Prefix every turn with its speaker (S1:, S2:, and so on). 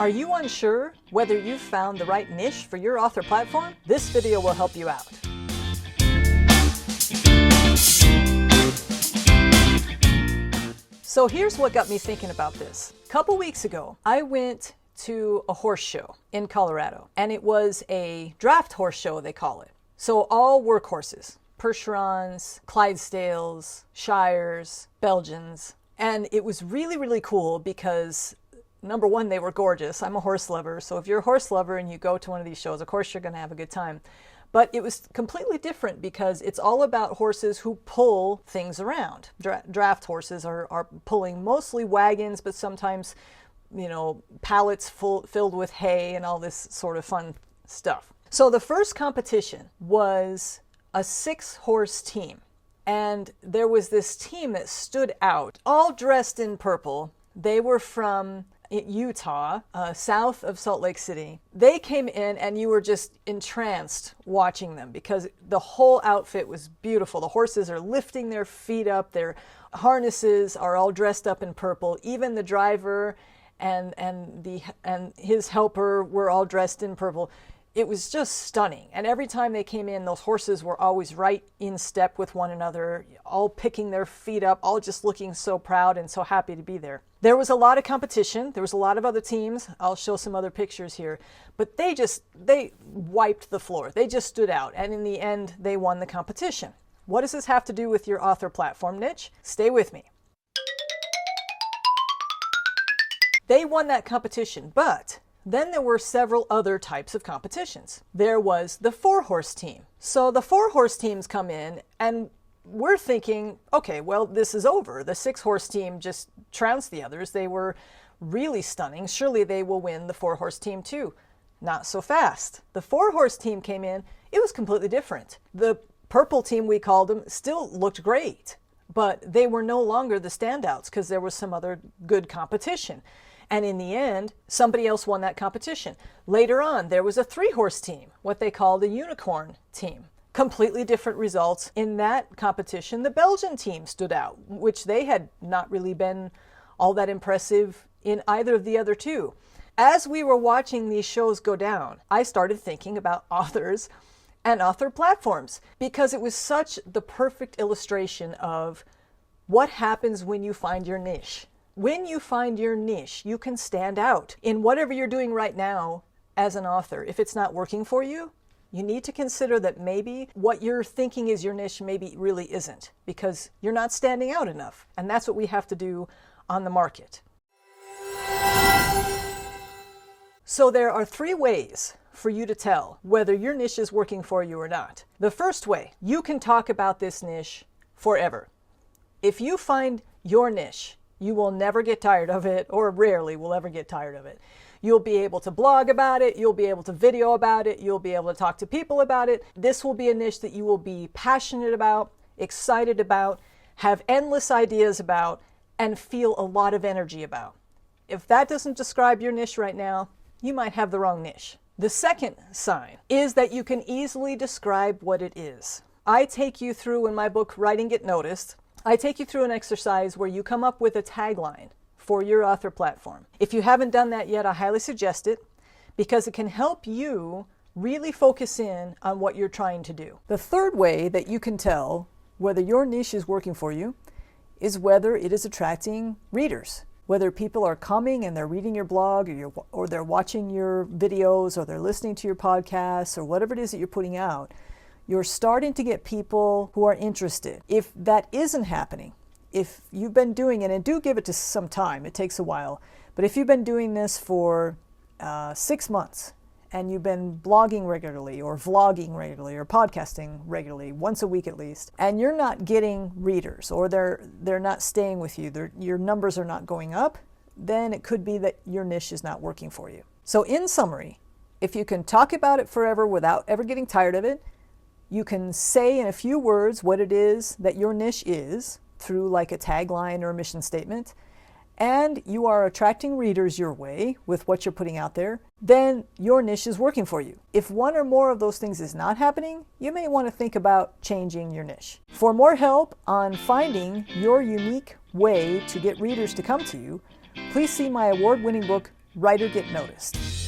S1: Are you unsure whether you've found the right niche for your author platform? This video will help you out. So here's what got me thinking about this. A couple weeks ago, I went to a horse show in Colorado, and it was a draft horse show, they call it. So all workhorses, Percherons, Clydesdales, Shires, Belgians. And it was really, really cool because number one, they were gorgeous. I'm a horse lover. So if you're a horse lover and you go to one of these shows, of course you're going to have a good time. But it was completely different because it's all about horses who pull things around. Draft horses are pulling mostly wagons, but sometimes, pallets filled with hay and all this sort of fun stuff. So the first competition was a 6-horse team. And there was this team that stood out, all dressed in purple. They were from Utah, south of Salt Lake City. They came in and you were just entranced watching them because the whole outfit was beautiful. The horses are lifting their feet up. Their harnesses are all dressed up in purple. Even the driver and his helper were all dressed in purple. It was just stunning. And every time they came in, those horses were always right in step with one another, all picking their feet up, all just looking so proud and so happy to be there. There was a lot of competition. There was a lot of other teams. I'll show some other pictures here. But they wiped the floor. They just stood out. And in the end, they won the competition. What does this have to do with your author platform niche? Stay with me. They won that competition, but then there were several other types of competitions. There was the 4-horse team. So the 4-horse teams come in and we're thinking, okay, well, this is over. The 6-horse team just trounced the others. They were really stunning. Surely they will win the 4-horse team too. Not so fast. The 4-horse team came in. It was completely different. The purple team, we called them, still looked great, but they were no longer the standouts because there was some other good competition. And in the end, somebody else won that competition. Later on, there was a 3-horse team, what they called a unicorn team. Completely different results. In that competition, the Belgian team stood out, which they had not really been all that impressive in either of the other two. As we were watching these shows go down, I started thinking about authors and author platforms because it was such the perfect illustration of what happens when you find your niche. When you find your niche, you can stand out in whatever you're doing right now as an author. If it's not working for you, you need to consider that maybe what you're thinking is your niche maybe really isn't because you're not standing out enough. And that's what we have to do on the market. So there are 3 ways for you to tell whether your niche is working for you or not. The first way, you can talk about this niche forever. If you find your niche, you will never get tired of it, or rarely will ever get tired of it. You'll be able to blog about it. You'll be able to video about it. You'll be able to talk to people about it. This will be a niche that you will be passionate about, excited about, have endless ideas about, and feel a lot of energy about. If that doesn't describe your niche right now, you might have the wrong niche. The second sign is that you can easily describe what it is. I take you through in my book, Writing Get Noticed, I take you through an exercise where you come up with a tagline for your author platform. If you haven't done that yet, I highly suggest it because it can help you really focus in on what you're trying to do. The third way that you can tell whether your niche is working for you is whether it is attracting readers. Whether people are coming and they're reading your blog or they're watching your videos or they're listening to your podcasts or whatever it is that you're putting out, you're starting to get people who are interested. If that isn't happening, if you've been doing it, and do give it to some time, it takes a while, but if you've been doing this for 6 months and you've been blogging regularly or vlogging regularly or podcasting regularly, once a week at least, and you're not getting readers or they're not staying with you, your numbers are not going up, then it could be that your niche is not working for you. So in summary, if you can talk about it forever without ever getting tired of it, you can say in a few words what it is that your niche is through like a tagline or a mission statement, and you are attracting readers your way with what you're putting out there, then your niche is working for you. If one or more of those things is not happening, you may want to think about changing your niche. For more help on finding your unique way to get readers to come to you, please see my award-winning book, write or get noticed.